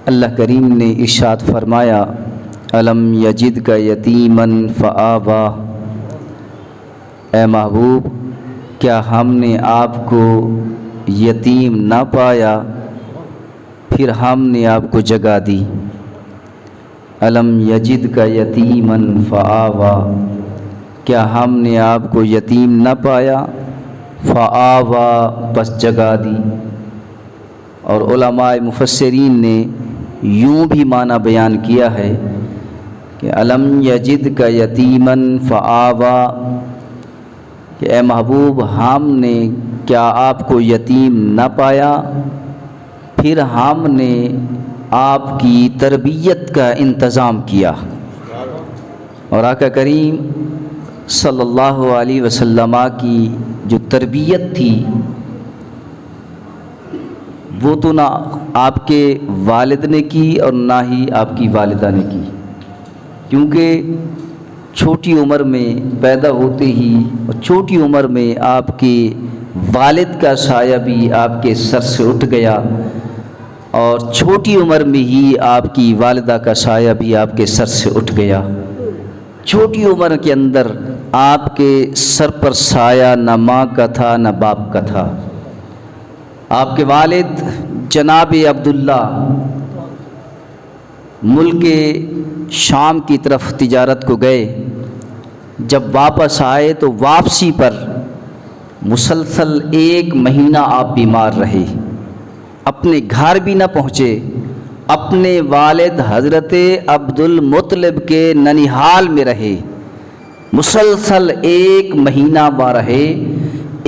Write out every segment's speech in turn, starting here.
اللہ کریم نے ارشاد فرمایا الم یجدک یتیما فآویٰ، اے محبوب کیا ہم نے آپ کو یتیم نہ پایا پھر ہم نے آپ کو جگہ دی۔ الم یجدک یتیما فآویٰ، کیا ہم نے آپ کو یتیم نہ پایا فآویٰ، بس جگہ دی۔ اور علماء مفسرین نے یوں بھی معنی بیان کیا ہے کہ الم یجدک یتیما فآویٰ، کہ اے محبوب ہم نے کیا آپ کو یتیم نہ پایا پھر ہم نے آپ کی تربیت کا انتظام کیا۔ اور آقا کریم صلی اللہ علیہ وسلم کی جو تربیت تھی وہ تو نہ آپ کے والد نے کی اور نہ ہی آپ کی والدہ نے کی، کیونکہ چھوٹی عمر میں پیدا ہوتے ہی اور چھوٹی عمر میں آپ کے والد کا سایہ بھی آپ کے سر سے اٹھ گیا، اور چھوٹی عمر میں ہی آپ کی والدہ کا سایہ بھی آپ کے سر سے اٹھ گیا۔ چھوٹی عمر کے اندر آپ کے سر پر سایہ نہ ماں کا تھا نہ باپ کا تھا۔ آپ کے والد جناب عبداللہ ملک شام کی طرف تجارت کو گئے، جب واپس آئے تو واپسی پر مسلسل 1 مہینہ آپ بیمار رہے، اپنے گھر بھی نہ پہنچے، اپنے والد حضرت عبد المطلب کے ننیحال میں رہے، مسلسل 1 مہینہ رہے۔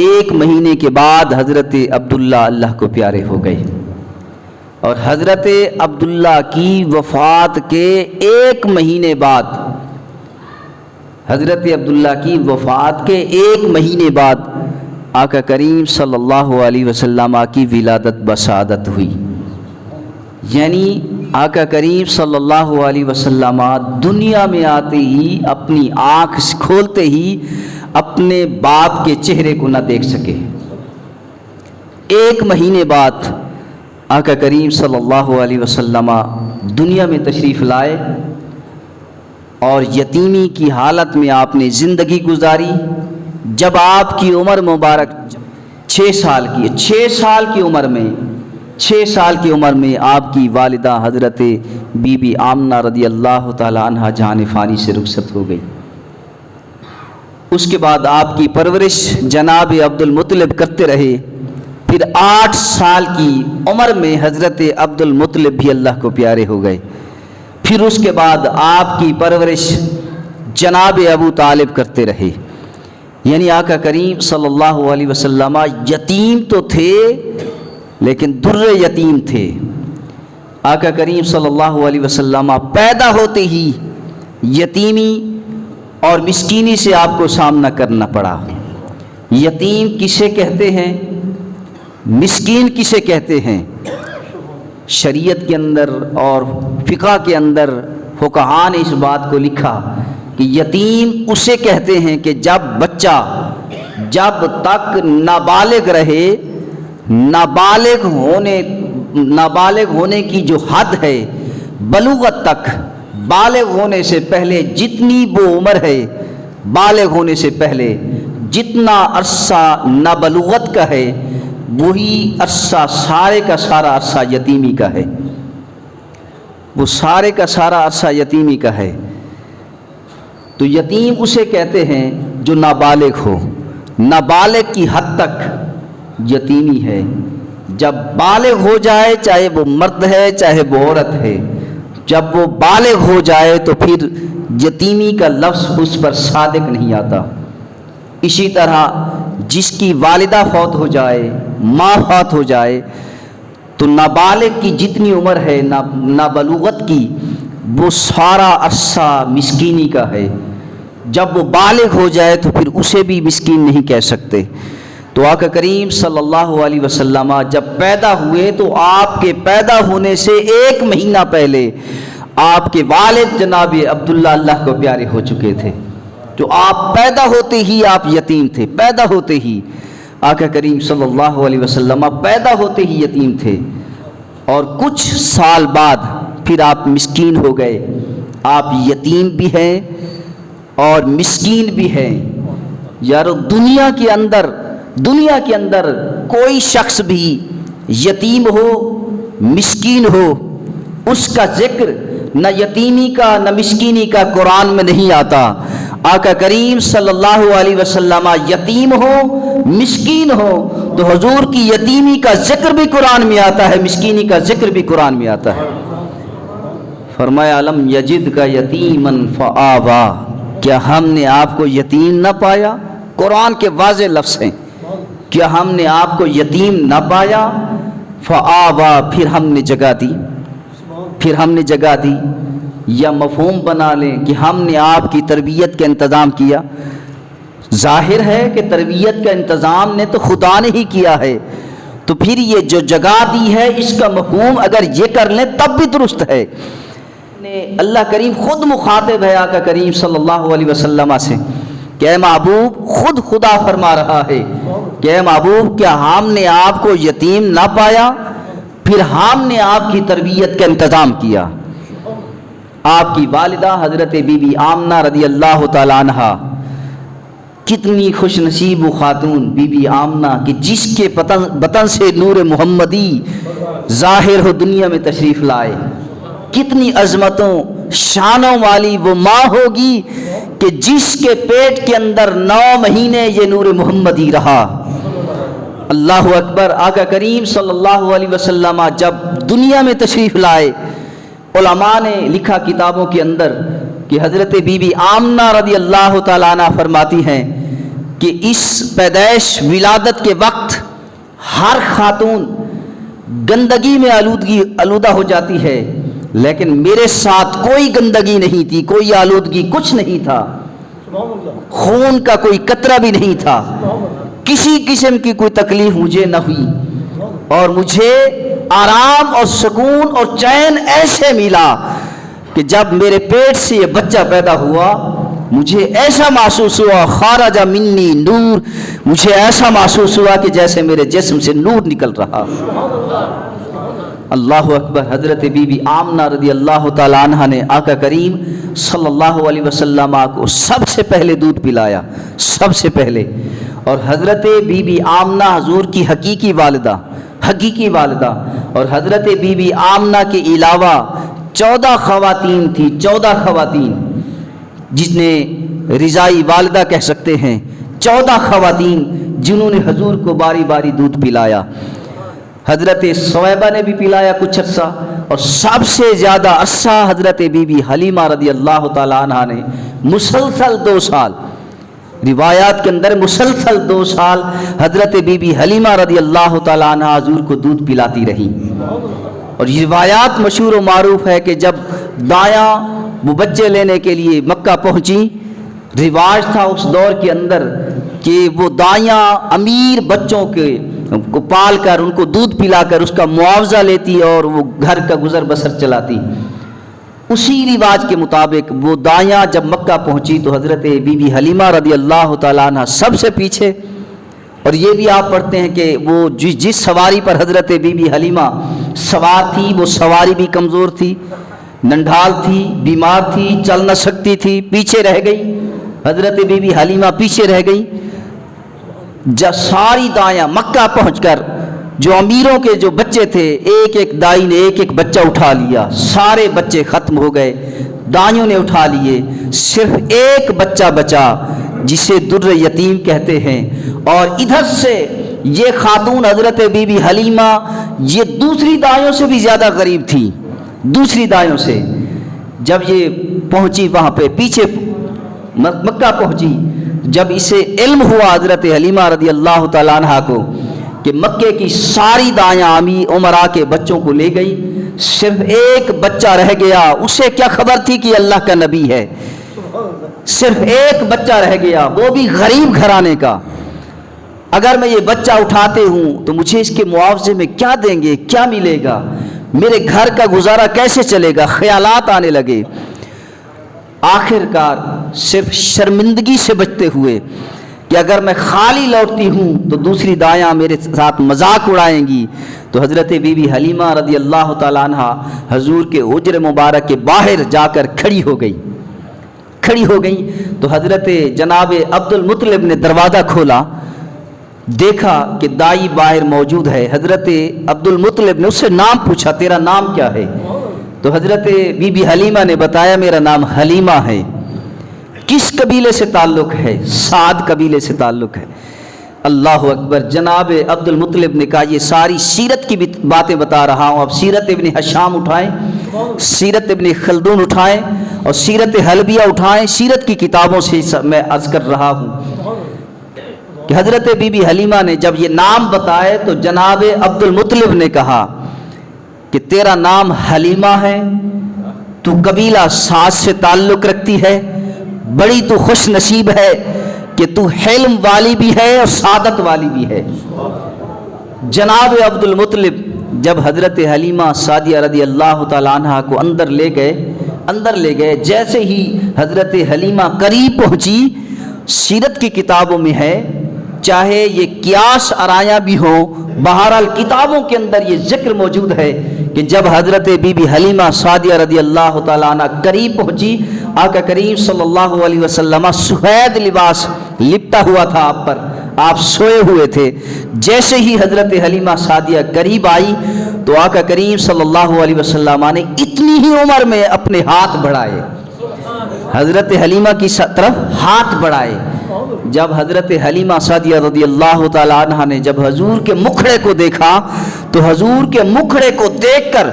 1 مہینے کے بعد حضرت عبداللہ اللہ کو پیارے ہو گئے، اور حضرت عبداللہ کی وفات کے 1 مہینے بعد، حضرت عبداللہ کی وفات کے 1 مہینے بعد آقا کریم صلی اللہ علیہ وسلم کی ولادت بسعادت ہوئی۔ یعنی آقا کریم صلی اللہ علیہ وسلم دنیا میں آتے ہی اپنی آنکھ کھولتے ہی اپنے باپ کے چہرے کو نہ دیکھ سکے۔ 1 مہینے بعد آقا کریم صلی اللہ علیہ وسلم دنیا میں تشریف لائے، اور یتیمی کی حالت میں آپ نے زندگی گزاری۔ جب آپ کی عمر مبارک 6 سال کی 6 سال کی عمر میں آپ کی والدہ حضرت بی بی آمنہ رضی اللہ تعالی عنہ جان فانی سے رخصت ہو گئی۔ اس کے بعد آپ کی پرورش جناب عبد المطلب کرتے رہے، پھر 8 سال کی عمر میں حضرت عبد المطلب بھی اللہ کو پیارے ہو گئے، پھر اس کے بعد آپ کی پرورش جناب ابو طالب کرتے رہے۔ یعنی آقا کریم صلی اللہ علیہ وسلم یتیم تو تھے لیکن در یتیم تھے۔ آقا کریم صلی اللہ علیہ وسلم پیدا ہوتے ہی یتیمی اور مسکینی سے آپ کو سامنا کرنا پڑا۔ یتیم کسے کہتے ہیں، مسکین کسے کہتے ہیں؟ شریعت کے اندر اور فقہ کے اندر فقہاء نے اس بات کو لکھا کہ یتیم اسے کہتے ہیں کہ جب بچہ جب تک نابالغ رہے، نابالغ ہونے کی جو حد ہے بلوغت تک، بالغ ہونے سے پہلے جتنی وہ عمر ہے، بالغ ہونے سے پہلے جتنا عرصہ نابلوغت کا ہے وہی عرصہ سارے کا سارا عرصہ یتیمی کا ہے، وہ سارے کا سارا عرصہ یتیمی کا ہے۔ تو یتیم اسے کہتے ہیں جو نابالغ ہو، نابالغ کی حد تک یتیمی ہے۔ جب بالغ ہو جائے، چاہے وہ مرد ہے چاہے وہ عورت ہے، جب وہ بالغ ہو جائے تو پھر یتیمی کا لفظ اس پر صادق نہیں آتا۔ اسی طرح جس کی والدہ فوت ہو جائے، ماں فوت ہو جائے، تو نابالغ کی جتنی عمر ہے نابلوغت کی، وہ سارا عرصہ مسکینی کا ہے۔ جب وہ بالغ ہو جائے تو پھر اسے بھی مسکین نہیں کہہ سکتے۔ تو آقا کریم صلی اللہ علیہ وسلم جب پیدا ہوئے تو آپ کے پیدا ہونے سے 1 مہینہ پہلے آپ کے والد جناب عبداللہ اللہ کو پیارے ہو چکے تھے۔ جو آپ پیدا ہوتے ہی آپ یتیم تھے، پیدا ہوتے ہی آقا کریم صلی اللہ علیہ وسلم پیدا ہوتے ہی یتیم تھے۔ اور کچھ سال بعد پھر آپ مسکین ہو گئے. آپ یتیم بھی ہیں اور مسکین بھی ہیں. یارو دنیا کے اندر کوئی شخص بھی یتیم ہو مسکین ہو اس کا ذکر نہ یتیمی کا نہ مسکینی کا قرآن میں نہیں آتا. آقا کریم صلی اللہ علیہ وسلم یتیم ہو مسکین ہو تو حضور کی یتیمی کا ذکر بھی قرآن میں آتا ہے, مسکینی کا ذکر بھی قرآن میں آتا ہے. فرمایا الم یجد کا یتیمن فآوا, کیا ہم نے آپ کو یتیم نہ پایا؟ قرآن کے واضح لفظ ہیں. کیا ہم نے آپ کو یتیم نہ پایا؟ فآوا, پھر ہم نے جگہ دی. یا مفہوم بنا لیں کہ ہم نے آپ کی تربیت کا انتظام کیا. ظاہر ہے کہ تربیت کا انتظام نے تو خدا نے ہی کیا ہے, تو پھر یہ جو جگہ دی ہے اس کا مفہوم اگر یہ کر لیں تب بھی درست ہے. اللہ کریم خود مخاطب ہے آقا کریم صلی اللہ علیہ وسلم سے کہ اے محبوب, خود خدا فرما رہا ہے کہ اے محبوب کیا ہم نے آپ کو یتیم نہ پایا؟ پھر ہم نے آپ کی تربیت کا انتظام کیا. آپ کی والدہ حضرت بی بی آمنہ رضی اللہ تعالیٰ عنہا کتنی خوش نصیب و خاتون بی بی آمنہ کہ جس کے بطن سے نور محمدی ظاہر ہو دنیا میں تشریف لائے. کتنی عظمتوں شانوں والی وہ ماں ہوگی کہ جس کے پیٹ کے اندر 9 مہینے یہ نور محمدی رہا. اللہ اکبر. آقا کریم صلی اللہ علیہ وسلم جب دنیا میں تشریف لائے, علماء نے لکھا کتابوں کے اندر کہ حضرت بی بی آمنہ رضی اللہ تعالیٰ عنہ فرماتی ہیں کہ اس پیدائش ولادت کے وقت ہر خاتون گندگی میں آلودہ ہو جاتی ہے, لیکن میرے ساتھ کوئی گندگی نہیں تھی, کوئی آلودگی کچھ نہیں تھا, خون کا کوئی قطرہ بھی نہیں تھا, کسی قسم کی کوئی تکلیف مجھے نہ ہوئی, اور مجھے آرام اور سکون اور چین ایسے ملا کہ جب میرے پیٹ سے یہ بچہ پیدا ہوا مجھے ایسا محسوس ہوا خارج منی نور, مجھے ایسا محسوس ہوا کہ جیسے میرے جسم سے نور نکل رہا. اللہ اکبر. حضرت بی بی آمنہ رضی اللہ تعالیٰ عنہ نے آقا کریم صلی اللہ علیہ وسلم کو سب سے پہلے دودھ پلایا, سب سے پہلے. اور حضرت بی بی آمنہ حضور کی حقیقی والدہ, اور حضرت بی بی آمنہ کے علاوہ 14 خواتین تھی, 14 خواتین جس نے رضائی والدہ کہہ سکتے ہیں, 14 خواتین جنہوں نے حضور کو باری باری دودھ پلایا. حضرت صویبہ نے بھی پلایا کچھ عرصہ, اور سب سے زیادہ عرصہ حضرت بی بی حلیمہ رضی اللہ تعالیٰ عنہ نے مسلسل 2 سال, روایات کے اندر مسلسل 2 سال حضرت بی بی حلیمہ رضی اللہ تعالیٰ عنہ حضور کو دودھ پلاتی رہی. اور یہ روایات مشہور و معروف ہے کہ جب دایاں وہ بچے لینے کے لیے مکہ پہنچی, رواج تھا اس دور کے اندر کہ وہ دایاں امیر بچوں کو پال کر ان کو دودھ پلا کر اس کا معاوضہ لیتی اور وہ گھر کا گزر بسر چلاتی. اسی رواج کے مطابق وہ دایاں جب مکہ پہنچی تو حضرت بی بی حلیمہ رضی اللہ تعالیٰ عنہ سب سے پیچھے. اور یہ بھی آپ پڑھتے ہیں کہ وہ جس سواری پر حضرت بی بی حلیمہ سوار تھی وہ سواری بھی کمزور تھی, ننڈھال تھی, بیمار تھی, چل نہ سکتی تھی, پیچھے رہ گئی. حضرت بی بی حلیمہ پیچھے رہ گئی. جب ساری دایاں مکہ پہنچ کر جو امیروں کے جو بچے تھے, ایک ایک دائی نے ایک ایک بچہ اٹھا لیا, سارے بچے ختم ہو گئے, دائیوں نے اٹھا لیے, صرف ایک بچہ بچا جسے در یتیم کہتے ہیں. اور ادھر سے یہ خاتون حضرت بی بی حلیمہ یہ دوسری دائیوں سے بھی زیادہ غریب تھی, دوسری دائیوں سے. جب یہ پہنچی وہاں پہ پیچھے مکہ پہنچی, جب اسے علم ہوا حضرت حلیمہ رضی اللہ تعالیٰ عنہ کو کہ مکے کی ساری دایاں عمرا کے بچوں کو لے گئی, صرف ایک بچہ رہ گیا. اسے کیا خبر تھی کہ اللہ کا نبی ہے, صرف ایک بچہ رہ گیا, وہ بھی غریب گھرانے کا. اگر میں یہ بچہ اٹھاتے ہوں تو مجھے اس کے معاوضے میں کیا دیں گے, کیا ملے گا, میرے گھر کا گزارا کیسے چلے گا, خیالات آنے لگے. آخر کار صرف شرمندگی سے بچتے ہوئے کہ اگر میں خالی لوٹتی ہوں تو دوسری دایاں میرے ساتھ مذاق اڑائیں گی. تو حضرت بی بی حلیمہ رضی اللہ تعالیٰ عنہ حضور کے حجر مبارک کے باہر جا کر کھڑی ہو گئی. تو حضرت جناب عبد المطلب نے دروازہ کھولا، دیکھا کہ دائی باہر موجود ہے. حضرت عبد المطلب نے اس سے نام پوچھا، تیرا نام کیا ہے؟ تو حضرت بی بی حلیمہ نے بتایا میرا نام حلیمہ ہے. کس قبیلے سے تعلق ہے؟ سعد قبیلے سے تعلق ہے. اللہ اکبر. جناب عبد المطلب نے کہا یہ ساری سیرت کی باتیں بتا رہا ہوں، اب سیرت ابن حشام اٹھائیں، سیرت ابن خلدون اٹھائیں اور سیرت حلبیہ اٹھائیں. سیرت کی کتابوں سے میں عرض کر رہا ہوں کہ حضرت بی بی حلیمہ نے جب یہ نام بتائے تو جناب عبد المطلب نے کہا کہ تیرا نام حلیمہ ہے، تو قبیلہ سعد سے تعلق رکھتی ہے، بڑی تو خوش نصیب ہے کہ تو حلم والی بھی ہے اور سعادت والی بھی ہے. جناب عبد المطلب جب حضرت حلیمہ سعدیہ رضی اللہ تعالیٰ عنہ کو اندر لے گئے، جیسے ہی حضرت حلیمہ قریب پہنچی، سیرت کی کتابوں میں ہے، چاہے یہ قیاس آرایا بھی ہو، بہرحال کتابوں کے اندر یہ ذکر موجود ہے کہ جب حضرت بی بی حلیمہ سعدیہ رضی اللہ تعالیٰ عنہ قریب پہنچی، آقا کریم صلی اللہ علیہ وسلم سفید لباس لپٹا ہوا تھا آپ پر، آپ سوئے ہوئے تھے. جیسے ہی حضرت حلیمہ سعدیہ قریب آئی تو آقا کریم صلی اللہ علیہ وسلم نے اتنی ہی عمر میں اپنے ہاتھ بڑھائے، حضرت حلیمہ کی طرف ہاتھ بڑھائے. جب حضرت حلیمہ سعدیہ رضی اللہ تعالیٰ عنہ نے جب حضور کے مکھڑے کو دیکھا تو حضور کے مکھڑے کو دیکھ کر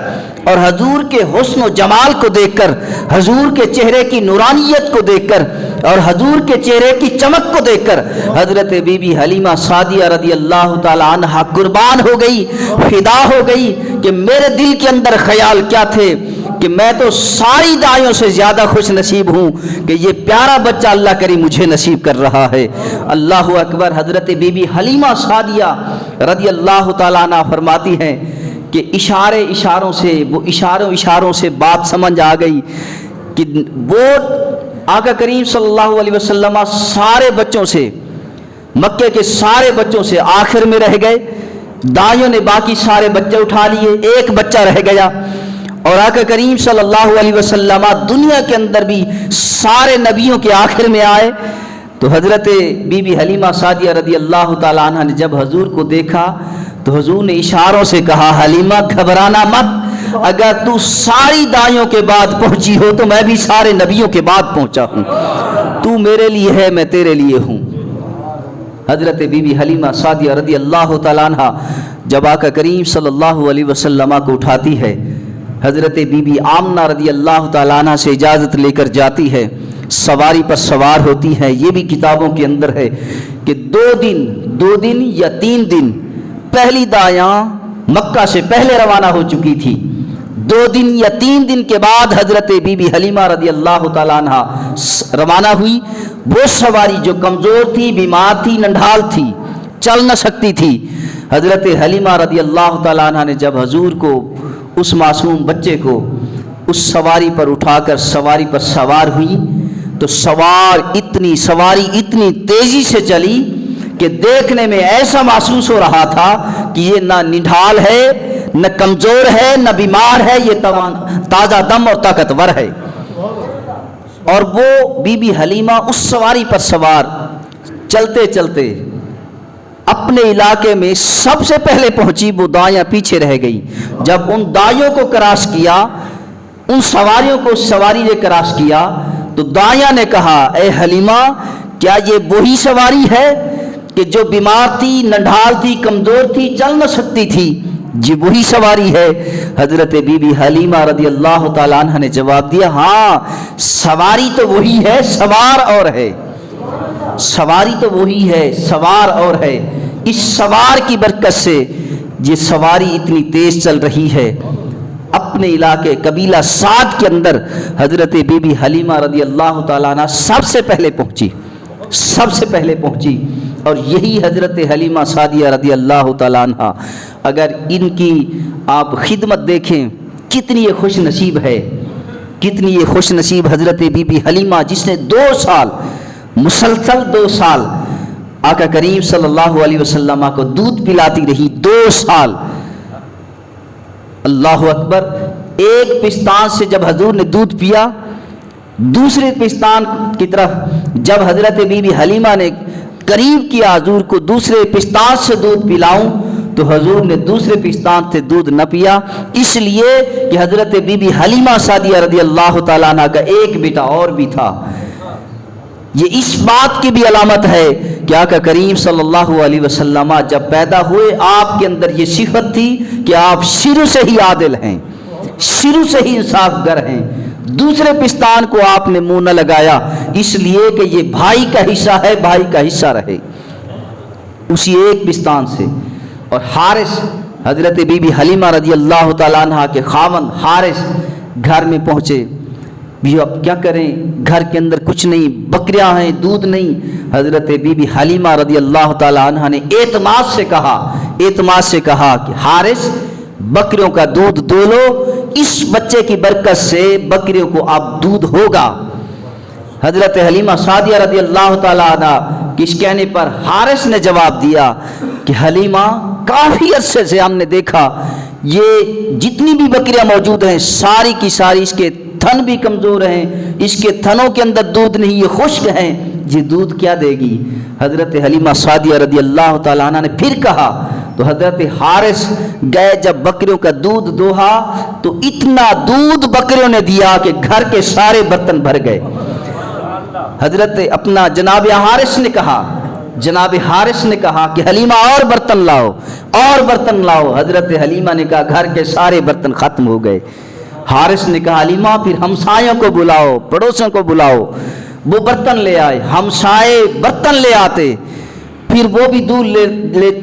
اور حضور کے حسن و جمال کو دیکھ کر، حضور کے چہرے کی نورانیت کو دیکھ کر اور حضور کے چہرے کی چمک کو دیکھ کر حضرت بی بی حلیمہ سعدیہ رضی اللہ تعالیٰ عنہ قربان ہو گئی، فدا ہو گئی کہ میرے دل کے اندر خیال کیا تھے کہ میں تو ساری دائیوں سے زیادہ خوش نصیب ہوں کہ یہ پیارا بچہ اللہ کریم مجھے نصیب کر رہا ہے. اللہ اکبر. حضرت بی بی حلیمہ سعدیہ رضی اللہ تعالیٰ عنہ فرماتی ہیں کہ اشاروں سے بات سمجھ آ گئی کہ وہ آقا کریم صلی اللہ علیہ وسلم سارے بچوں سے، مکے کے سارے بچوں سے آخر میں رہ گئے. دائیوں نے باقی سارے بچے اٹھا لیے، ایک بچہ رہ گیا. اور آقا کریم صلی اللہ علیہ وسلم دنیا کے اندر بھی سارے نبیوں کے آخر میں آئے. تو حضرت بی بی حلیمہ سعدیہ رضی اللہ تعالیٰ عنہ نے جب حضور کو دیکھا تو حضور نے اشاروں سے کہا حلیمہ گھبرانا مت، اگر تو ساری دائیوں کے بعد پہنچی ہو تو میں بھی سارے نبیوں کے بعد پہنچا ہوں، تو میرے لیے ہے میں تیرے لیے ہوں. حضرت بی بی حلیمہ سعدیہ رضی اللہ تعالیٰ عنہ جب آقا کریم صلی اللہ علیہ وسلم کو اٹھاتی ہے، حضرت بی بی آمنہ رضی اللہ تعالیٰ عنہ سے اجازت لے کر جاتی ہے، سواری پر سوار ہوتی ہے. یہ بھی کتابوں کے اندر ہے کہ دو دن یا 3 دن پہلی دایاں مکہ سے پہلے روانہ ہو چکی تھی. 2 دن یا 3 دن کے بعد حضرت بی بی حلیمہ رضی اللہ تعالیٰ عنہ روانہ ہوئی. وہ سواری جو کمزور تھی، بیمار تھی، ننڈھال تھی، چل نہ سکتی تھی، حضرت حلیمہ رضی اللہ تعالیٰ عنہ نے جب حضور کو، اس معصوم بچے کو اس سواری پر اٹھا کر سواری پر سوار ہوئی تو سواری اتنی تیزی سے چلی کہ دیکھنے میں ایسا محسوس ہو رہا تھا کہ یہ نہ نڈھال ہے، نہ کمزور ہے، نہ بیمار ہے، یہ تازہ دم اور طاقتور ہے. اور وہ بی بی حلیمہ اس سواری پر سوار چلتے چلتے اپنے علاقے میں سب سے پہلے پہنچی. وہ دائیاں پیچھے رہ گئی. جب ان دائیوں کو کراس کیا، ان سواریوں کو سواری نے کراس کیا تو دائیاں نے کہا اے حلیمہ کیا یہ وہی سواری ہے کہ جو بیمار تھی، ننڈھال تھی، کمزور تھی، چل نہ سکتی تھی؟ جی وہی سواری ہے. حضرت بی بی حلیمہ رضی اللہ تعالیٰ عنہ نے جواب دیا ہاں سواری تو وہی ہے، سوار اور ہے. سواری تو وہی ہے، سوار اور ہے. اس سوار کی برکت سے یہ سواری اتنی تیز چل رہی ہے. اپنے علاقے قبیلہ سعد کے اندر حضرت بی بی حلیمہ رضی اللہ تعالیٰ عنہ سب سے پہلے پہنچی. اور یہی حضرت حلیمہ سعدیہ رضی اللہ تعالیٰ عنہ، اگر ان کی آپ خدمت دیکھیں کتنی یہ خوش نصیب ہے، کتنی یہ خوش نصیب حضرت بی بی حلیمہ جس نے 2 سال مسلسل 2 سال آقا کریم صلی اللہ علیہ وسلم کو دودھ پلاتی رہی 2 سال. اللہ اکبر. ایک پستان سے جب حضور نے دودھ پیا، دوسرے پستان کی طرف جب حضرت بی بی حلیمہ نے قریب کیا حضور کو دوسرے پستان سے دودھ پلاؤں، تو حضور نے دوسرے پستان سے دودھ نہ پیا، اس لیے کہ حضرت بی بی حلیمہ سعدیہ رضی اللہ تعالیٰ عنہ کا ایک بیٹا اور بھی تھا. یہ اس بات کی بھی علامت ہے کہ آقا کریم صلی اللہ علیہ وسلم جب پیدا ہوئے آپ کے اندر یہ صفت تھی کہ آپ شروع سے ہی عادل ہیں، شروع سے ہی انصاف گر ہیں. دوسرے پستان کو آپ نے منہ نہ لگایا، اس لیے کہ یہ بھائی کا حصہ ہے، بھائی کا حصہ رہے اسی ایک پستان سے. اور حارث، حضرت بی بی حلیمہ رضی اللہ تعالیٰ عنہ کے خاوند حارث گھر میں پہنچے. بھی اب کیا کریں، گھر کے اندر کچھ نہیں، بکریاں ہیں، دودھ نہیں. حضرت بی بی حلیمہ رضی اللہ تعالیٰ عنہ نے اعتماد سے کہا کہ حارث بکریوں کا دودھ دو لو، اس بچے کی برکت سے بکریوں کو اب دودھ ہوگا. حضرت حلیمہ سعدیہ رضی اللہ تعالیٰ عنہ کی اس کہنے پر حارث نے جواب دیا کہ حلیمہ کافی عرصے سے ہم نے دیکھا یہ جتنی بھی بکریاں موجود ہیں ساری کی ساری اس کے تھن بھی کمزور ہیں، اس کے تھنوں کے اندر دودھ نہیں، یہ خشک ہیں، یہ دودھ کیا دے گی. حضرت حلیمہ سعدیہ رضی اللہ تعالیٰ عنہ نے پھر کہا تو حضرت حارث گئے، جب بکریوں کا دودھ دوہا تو اتنا دودھ بکریوں نے دیا کہ گھر کے سارے برتن بھر گئے. حضرت اپنا جناب حارث نے کہا کہ حلیمہ اور برتن لاؤ. حضرت حلیمہ نے کہا گھر کے سارے برتن ختم ہو گئے. حارث نے کہا حلیمہ پھر ہمسایوں کو بلاؤ، پڑوسوں کو بلاؤ. وہ برتن لے آئے، ہمسائے برتن لے آتے، پھر وہ بھی دودھ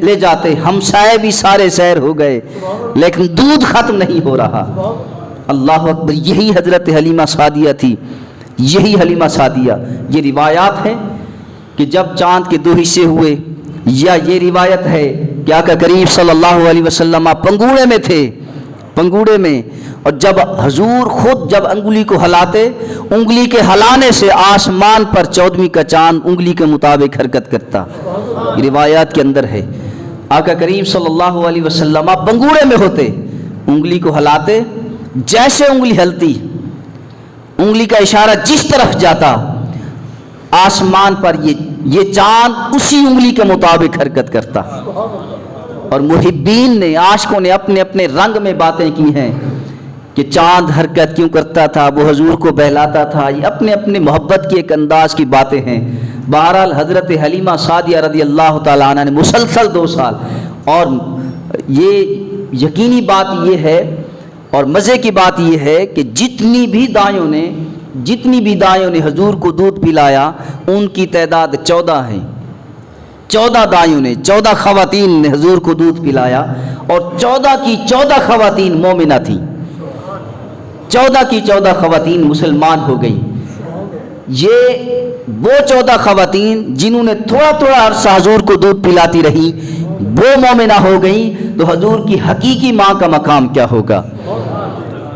لے جاتے، ہمسائے بھی سارے سیر ہو گئے لیکن دودھ ختم نہیں ہو رہا. اللہ اکبر. یہی حضرت حلیمہ سعدیہ تھی، یہی حلیمہ سعدیہ. یہ روایات ہے کہ جب چاند کے 2 حصے ہوئے، یا یہ روایت ہے کہ آقا کریم صلی اللہ علیہ وسلم پنگوڑے میں تھے، پنگوڑے میں، اور جب حضور خود جب انگلی کو ہلاتے، انگلی کے ہلانے سے آسمان پر 14ویں کا چاند انگلی کے مطابق حرکت کرتا. یہ روایات کے اندر ہے. آقا کریم صلی اللہ علیہ وسلم پنگوڑے میں ہوتے، انگلی کو ہلاتے، جیسے انگلی ہلتی، انگلی کا اشارہ جس طرف جاتا آسمان پر یہ چاند اسی انگلی کے مطابق حرکت کرتا. اور محبین نے، عاشقوں نے اپنے اپنے رنگ میں باتیں کی ہیں کہ چاند حرکت کیوں کرتا تھا، وہ حضور کو بہلاتا تھا. یہ اپنے اپنے محبت کی ایک انداز کی باتیں ہیں. بہرحال حضرت حلیمہ سعدیہ رضی اللہ تعالیٰ عنہ نے مسلسل 2 سال، اور یہ یقینی بات یہ ہے اور مزے کی بات یہ ہے کہ جتنی بھی دائیوں نے حضور کو دودھ پلایا ان کی تعداد 14 ہے. 14 دائیوں نے، 14 خواتین نے حضور کو دودھ پلایا، اور 14 کی 14 خواتین مومنہ تھیں. 14 کی 14 خواتین مسلمان ہو گئی. یہ وہ 14 خواتین جنہوں نے تھوڑا تھوڑا عرصہ حضور کو دودھ پلاتی رہی وہ مومنہ ہو گئیں، تو حضور کی حقیقی ماں کا مقام کیا ہوگا.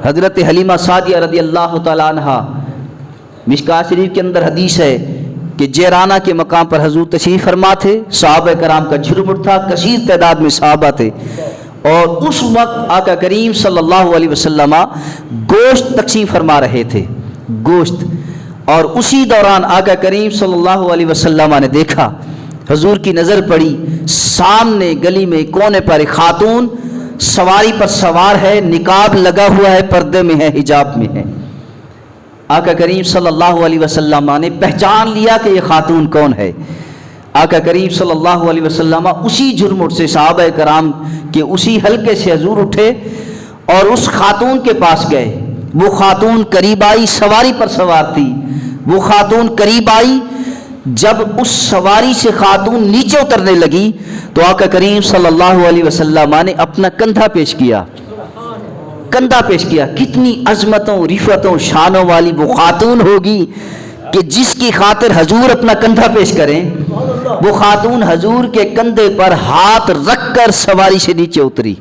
حضرت حلیمہ سعدیہ رضی اللہ تعالیٰ عنہ، مشکوٰۃ شریف کے اندر حدیث ہے کہ جیرانہ کے مقام پر حضور تشریف فرما تھے، صحابہ کرام کا جھرمٹ تھا، کثیر تعداد میں صحابہ تھے، اور اس وقت آقا کریم صلی اللہ علیہ وسلم گوشت تقسیم فرما رہے تھے، گوشت. اور اسی دوران آقا کریم صلی اللہ علیہ وسلم نے دیکھا، حضور کی نظر پڑی، سامنے گلی میں کونے پر ایک خاتون سواری پر سوار ہے، نقاب لگا ہوا ہے، پردے میں ہے، حجاب میں ہے. آقا کریم صلی اللہ علیہ وسلم نے پہچان لیا کہ یہ خاتون کون ہے. آقا کریم صلی اللہ علیہ وسلم اسی جھرمٹ سے، صحابہ کرام کے اسی حلقے سے حضور اٹھے اور اس خاتون کے پاس گئے. وہ خاتون قریب آئی، سواری پر سوار تھی. وہ خاتون قریب آئی، جب اس سواری سے خاتون نیچے اترنے لگی تو آقا کریم صلی اللہ علیہ وسلم نے اپنا کندھا پیش کیا. کندھا پیش کیا. کتنی عظمتوں، رفتوں، شانوں والی وہ خاتون ہوگی کہ جس کی خاطر حضور اپنا کندھا پیش کریں. وہ خاتون حضور کے کندھے پر ہاتھ رکھ کر سواری سے نیچے اتری،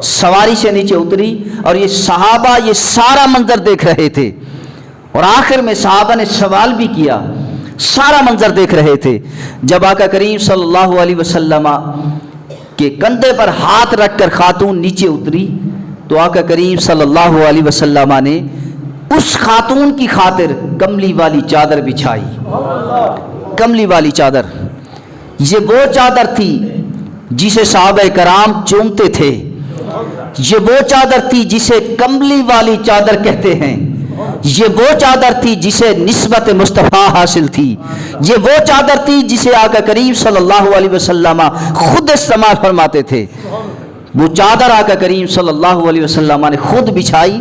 سواری سے نیچے اتری. اور یہ صحابہ یہ سارا منظر دیکھ رہے تھے. اور آخر میں صحابہ نے سوال بھی کیا، سارا منظر دیکھ رہے تھے. جب آقا کریم صلی اللہ علیہ وسلم کے کندھے پر ہاتھ رکھ کر خاتون نیچے اتری تو آقا کریم صلی اللہ علیہ وسلم نے اس خاتون کی خاطر کملی والی چادر بچھائی. کملی والی چادر، یہ وہ چادر تھی جسے صحابہ کرام چومتے تھے. یہ وہ چادر تھی جسے کملی والی چادر کہتے ہیں. یہ وہ چادر تھی جسے نسبت مصطفیٰ حاصل تھی. یہ وہ چادر تھی جسے آقا کریم صلی اللہ علیہ وسلم خود استعمال فرماتے تھے. وہ چادر آقا کریم صلی اللہ علیہ وسلم نے خود بچھائی.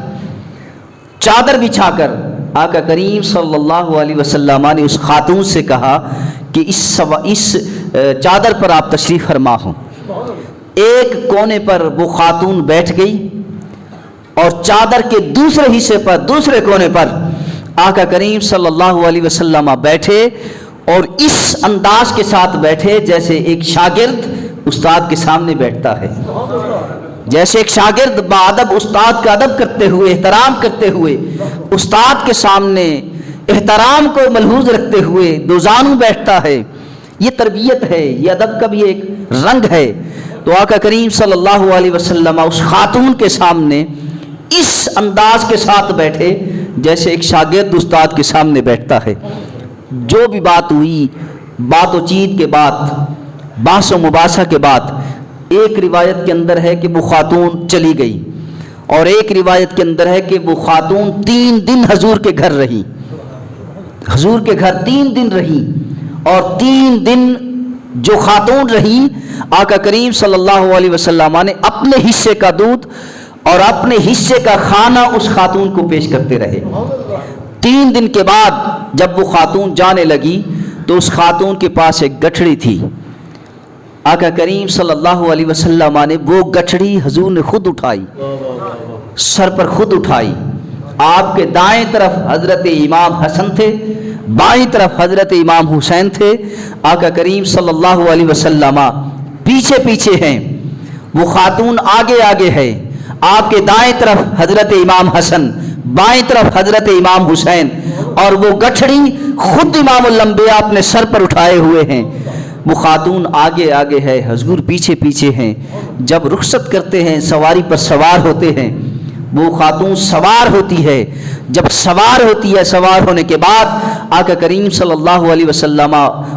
چادر بچھا کر آقا کریم صلی اللہ علیہ وسلم نے اس خاتون سے کہا کہ اس چادر پر آپ تشریف فرما ہوں. ایک کونے پر وہ خاتون بیٹھ گئی اور چادر کے دوسرے حصے پر، دوسرے کونے پر آقا کریم صلی اللہ علیہ وسلم بیٹھے اور اس انداز کے ساتھ بیٹھے جیسے ایک شاگرد استاد کے سامنے بیٹھتا ہے. جیسے ایک شاگرد بادب استاد کا ادب کرتے ہوئے، احترام کرتے ہوئے استاد کے سامنے احترام کو ملحوظ رکھتے ہوئے دو زانو بیٹھتا ہے. یہ تربیت ہے، یہ ادب کا بھی ایک رنگ ہے. تو آقا کریم صلی اللہ علیہ وسلم اس خاتون کے سامنے اس انداز کے ساتھ بیٹھے جیسے ایک شاگرد استاد کے سامنے بیٹھتا ہے. جو بھی بات ہوئی، بات و چیت کے بعد، بحث و مباحثہ کے بعد، ایک روایت کے اندر ہے کہ وہ خاتون چلی گئی اور ایک روایت کے اندر ہے کہ وہ خاتون 3 دن حضور کے گھر رہی. حضور کے گھر 3 دن رہی اور 3 دن جو خاتون رہی آقا کریم صلی اللہ علیہ وسلم نے اپنے حصے کا دودھ اور اپنے حصے کا کھانا اس خاتون کو پیش کرتے رہے. 3 دن کے بعد جب وہ خاتون جانے لگی تو اس خاتون کے پاس ایک گٹھڑی تھی. آقا کریم صلی اللہ علیہ وسلم نے وہ گٹھڑی حضور نے خود اٹھائی، سر پر خود اٹھائی. آپ کے دائیں طرف حضرت امام حسن تھے، بائیں طرف حضرت امام حسین تھے. آقا کریم صلی اللہ علیہ وسلم پیچھے پیچھے ہیں، وہ خاتون آگے آگے ہے. آپ کے دائیں طرف حضرت امام حسن، بائیں طرف حضرت امام حسین، اور وہ گٹھڑی خود امام الانبیاء اپنے سر پر اٹھائے ہوئے ہیں. وہ خاتون آگے آگے ہے، حضور پیچھے پیچھے ہیں. جب رخصت کرتے ہیں، سواری پر سوار ہوتے ہیں، وہ خاتون سوار ہوتی ہے. جب سوار ہوتی ہے، سوار ہونے کے بعد آقا کریم صلی اللہ علیہ وسلم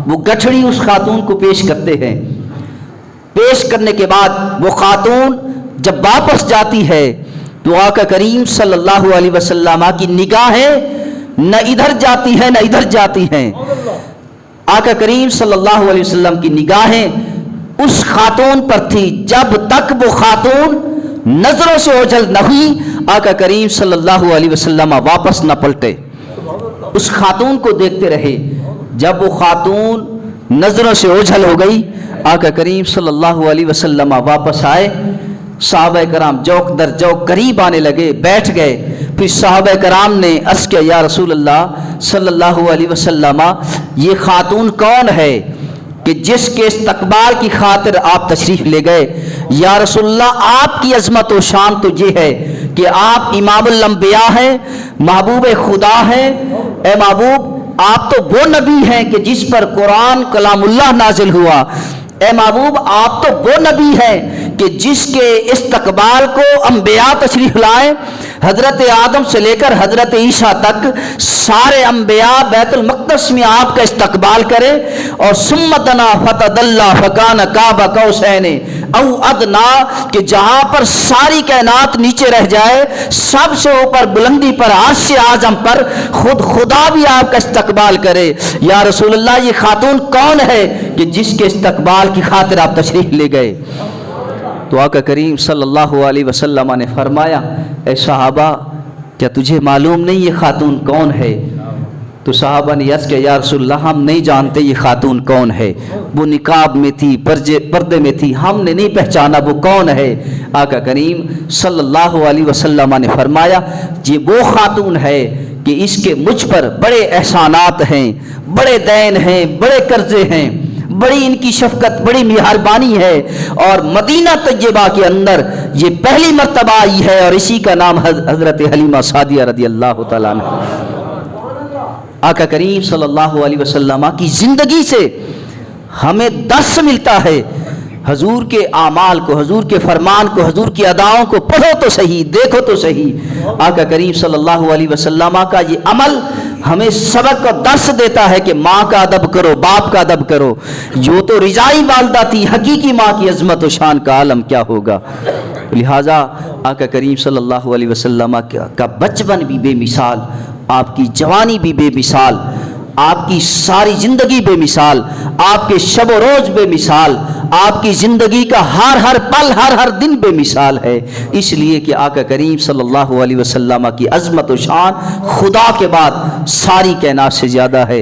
وہ گٹھڑی اس خاتون کو پیش کرتے ہیں. پیش کرنے کے بعد وہ خاتون جب واپس جاتی ہے تو آقا کریم صلی اللہ علیہ وسلم کی نگاہیں نہ ادھر جاتی ہیں نہ ادھر جاتی ہیں. آقا کریم صلی اللہ علیہ وسلم کی نگاہیں اس خاتون پر تھی. جب تک وہ خاتون نظروں سے اوجھل نہ ہوئی آقا کریم صلی اللہ علیہ وسلم واپس نہ پلٹے، اس خاتون کو دیکھتے رہے. جب وہ خاتون نظروں سے اوجھل ہو گئی آقا کریم صلی اللہ علیہ وسلم واپس آئے. صحابہ کرام جوک در جوک قریب آنے لگے، بیٹھ گئے. پھر صحابہ کرام نے عرض کیا یا رسول اللہ صلی اللہ علیہ وسلم یہ خاتون کون ہے کہ جس کے استقبال کی خاطر آپ تشریف لے گئے؟ یا رسول اللہ آپ کی عظمت و شان تو یہ ہے کہ آپ امام الانبیاء ہیں، محبوب خدا ہیں. اے محبوب آپ تو وہ نبی ہیں کہ جس پر قرآن کلام اللہ نازل ہوا. اے محبوب آپ تو وہ نبی ہیں کہ جس کے استقبال کو انبیاء تشریف لائے. حضرت آدم سے لے کر حضرت عیسیٰ تک سارے انبیاء بیت المقدس میں آپ کا استقبال کرے. اور سمتنا فتدلّا فکان قاب قوسین او ادنا کہ جہاں پر ساری کائنات نیچے رہ جائے، سب سے اوپر بلندی پر عرش اعظم پر خود خدا بھی آپ کا استقبال کرے. یا رسول اللہ یہ خاتون کون ہے کہ جس کے استقبال کی خاطر آپ تشریف لے گئے؟ تو آقا کریم صلی اللہ علیہ وسلم نے فرمایا اے صحابہ کیا تجھے معلوم نہیں یہ خاتون کون ہے؟ تو صحابہ نے عرض کیا یا رسول اللہ ہم نہیں جانتے یہ خاتون کون ہے. وہ نقاب میں تھی، پردے میں تھی، ہم نے نہیں پہچانا وہ کون ہے. آقا کریم صلی اللہ علیہ وسلم نے فرمایا یہ وہ خاتون ہے کہ اس کے مجھ پر بڑے احسانات ہیں، بڑے دین ہیں، بڑے قرضے ہیں، بڑی ان کی شفقت، بڑی مہربانی ہے. اور مدینہ طیبہ کے اندر یہ پہلی مرتبہ آئی ہے اور اسی کا نام حضرت حلیمہ سعدیہ رضی اللہ تعالیٰ عنہ. آقا کریم صلی اللہ علیہ وسلم کی زندگی سے ہمیں درس ملتا ہے. حضور کے اعمال کو، حضور کے فرمان کو، حضور کی اداؤں کو پڑھو تو صحیح، دیکھو تو صحیح. آقا کریم صلی اللہ علیہ وسلم کا یہ عمل ہمیں سبق اور درس دیتا ہے کہ ماں کا ادب کرو، باپ کا ادب کرو. جو تو رضائی والدہ تھی، حقیقی ماں کی عظمت و شان کا عالم کیا ہوگا. لہٰذا آقا کریم صلی اللہ علیہ وسلم کا بچپن بھی بے مثال، آپ کی جوانی بھی بے مثال، آپ کی ساری زندگی بے مثال، آپ کے شب و روز بے مثال، آپ کی زندگی کا ہر پل، ہر دن بے مثال ہے. اس لیے کہ آقا کریم صلی اللہ علیہ وسلم کی عظمت و شان خدا کے بعد ساری کائنات سے زیادہ ہے.